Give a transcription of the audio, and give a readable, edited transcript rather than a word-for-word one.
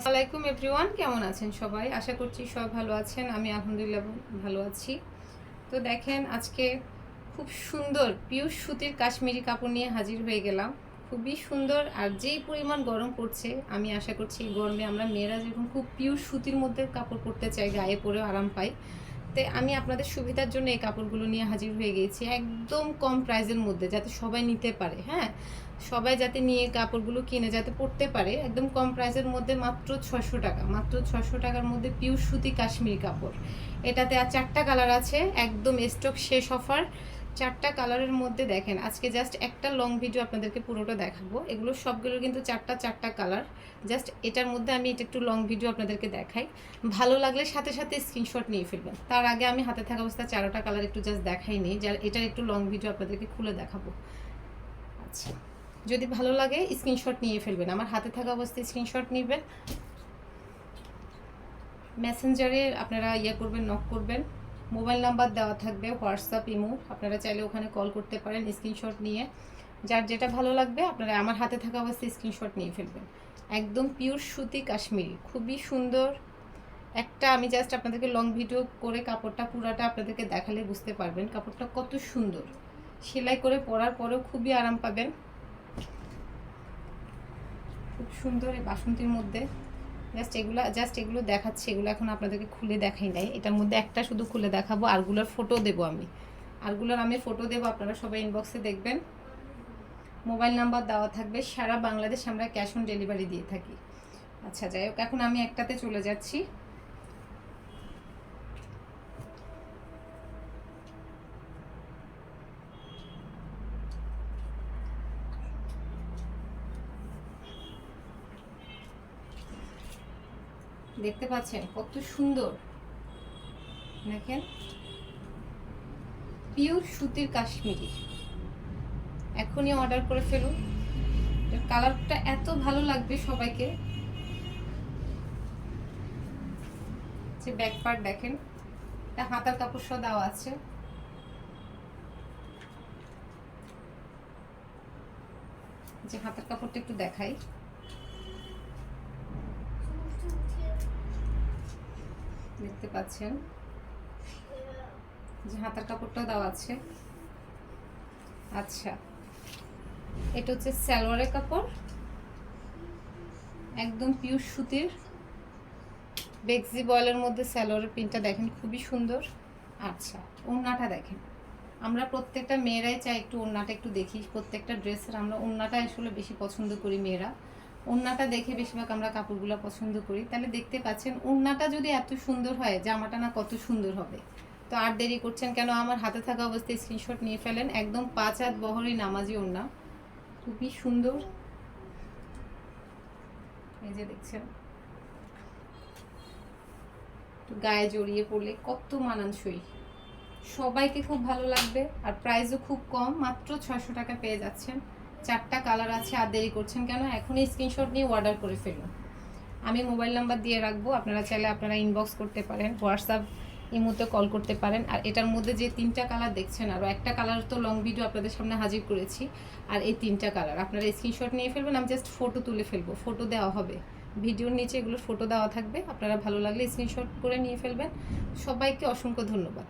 আসসালামাইকুম এভরিওয়ান, কেমন আছেন সবাই? আশা করছি সবাই ভালো আছেন। আমি আলহামদুলিল্লাহ ভালো আছি। তো দেখেন, আজকে খুব সুন্দর পিওর সুতির কাশ্মীরি কাপড় নিয়ে হাজির হয়ে গেলাম। খুবই সুন্দর, আর যেই পরিমাণ গরম পড়ছে, আমি আশা করছি এই গরমে আমরা মেয়েরা যেরকম খুব পিওর সুতির মধ্যে কাপড় পরতে চাই, গায়ে পরেও আরাম পাই, তাই আমি আপনাদের সুবিধার জন্য এই কাপড়গুলো নিয়ে হাজির হয়ে গিয়েছি একদম কম প্রাইসের মধ্যে, যাতে সবাই নিতে পারে। হ্যাঁ, সবাই যাতে নিয়ে কাপড়গুলো কিনে যাতে পরতে পারে একদম কম প্রাইসের মধ্যে, মাত্র 600 টাকা। মাত্র 600 টাকার মধ্যে পিওর সুতি কাশ্মীরি কাপড়। এটাতে আর 4টা কালার আছে, একদম স্টক শেষ অফার। 4টা কালারের মধ্যে দেখেন, আজকে জাস্ট একটা লং ভিডিও আপনাদেরকে পুরোটা দেখাবো। এগুলো সবগুলো কিন্তু 4টা কালার। জাস্ট এটার মধ্যে আমি এটা একটু লং ভিডিও আপনাদেরকে দেখাই। ভালো লাগলে সাথে সাথে স্ক্রিনশট নিয়ে ফেলবেন। তার আগে আমি হাতে থাকা অবস্থায় 4টা কালার একটু জাস্ট দেখাই নিই, যার এটার একটু লং ভিডিও আপনাদেরকে খুলে দেখাবো। আচ্ছা, যদি ভালো লাগে স্ক্রিনশট নিয়ে ফেলবেন, আমার হাতে থাকা অবস্থায় স্ক্রিনশট নেবেন। মেসেঞ্জারে আপনারা করবেন, নক করবেন। মোবাইল নাম্বার দেওয়া থাকবে, হোয়াটসঅ্যাপ, ইমো, আপনারা চাইলে ওখানে কল করতে পারেন স্ক্রিনশট নিয়ে। যার যেটা ভালো লাগবে আপনারা আমার হাতে থাকা অবস্থায় স্ক্রিনশট নিয়ে ফেলবেন। একদম পিওর সুতি কাশ্মীরি, খুবই সুন্দর একটা। আমি জাস্ট আপনাদেরকে লং ভিডিও করে কাপড়টা পুরাটা আপনাদেরকে দেখালে বুঝতে পারবেন কাপড়টা কত সুন্দর। সেলাই করে পরার পরেও খুবই আরাম পাবেন। খুব সুন্দর এই বাসন্তীর মধ্যে। জাস্ট এগুলো দেখাচ্ছি, এগুলো এখন আপনাদেরকে খুলে দেখাই নাই। এটার মধ্যে একটা শুধু খুলে দেখাবো, আরগুলোর ফটো দেবো আমি। ফটো দেবো, আপনারা সবাই ইনবক্সে দেখবেন। মোবাইল নাম্বার দেওয়া থাকবে। সারা বাংলাদেশ আমরা ক্যাশ অন ডেলিভারি দিয়ে থাকি। আচ্ছা, যাই হোক, এখন আমি একটাতে চলে যাচ্ছি। দেখতে পাচ্ছেন কত সুন্দর, দেখেন পিওর সুতির কাশ্মীরি। এখনই অর্ডার করে ফেলুন, কালারটা এত ভালো লাগবে সবাইকে। যে ব্যাক পার্ট দেখেন, এটা হাতার কাপড় সহ দেওয়া আছে। যে হাতার কাপড়টা একটু দেখাই, দেখতে পাচ্ছেন যে হাতার কাপড়টাও দেওয়া আছে। আচ্ছা, এটা হচ্ছে সালোয়ারের কাপড়, একদম পিওর সুতির বেক্সি বয়েলের মধ্যে সালোয়ারের প্রিন্টটা দেখেন, খুবই সুন্দর। আচ্ছা, ওড়নাটা দেখেন। আমরা প্রত্যেকটা মেয়েরাই চাই একটু ওড়নাটা একটু দেখি, প্রত্যেকটা ড্রেসের আমরা ওড়নাটা আসলে বেশি পছন্দ করি মেয়েরা। ওড়নাটা দেখে বেশিরভাগ আমরা কাপড়গুলো পছন্দ করি। তাহলে দেখতে পাচ্ছেন ওড়নাটা যদি এত সুন্দর হয়, জামাটা না কত সুন্দর হবে। তো আর দেরি করছেন কেন, আমার হাতে থাকা অবস্থায় স্ক্রিনশট নিয়ে ফেলেন। একদম 5 হাত বহরের নামাজি ওড়না, খুবই সুন্দর। এই যে দেখছেন, গায়ে জড়িয়ে পড়লে কত মানানসই, সবাইকে খুব ভালো লাগবে। আর প্রাইসও খুব কম, মাত্র 600 টাকা পেয়ে যাচ্ছেন। 4টা কালার আছে। আর দেরি করছেন কেন, এখনই স্ক্রিনশট নিয়ে অর্ডার করে ফেলুন। আমি মোবাইল নাম্বার দিয়ে রাখবো, আপনারা চাইলে আপনারা ইনবক্স করতে পারেন, হোয়াটসঅ্যাপ, ইমোতে কল করতে পারেন। আর এটার মধ্যে যে 3টা কালার দেখছেন, আরও একটা কালার তো লং ভিডিও আপনাদের সামনে হাজির করেছি। আর এই 3টা কালার আপনারা স্ক্রিনশট নিয়ে ফেলবেন, আমি জাস্ট ফটো তুলে ফেলবো, ফটো দেওয়া হবে ভিডিওর নিচে, এগুলোর ফটো দেওয়া থাকবে। আপনারা ভালো লাগলে স্ক্রিনশট করে নিয়ে ফেলবেন। সবাইকে অসংখ্য ধন্যবাদ।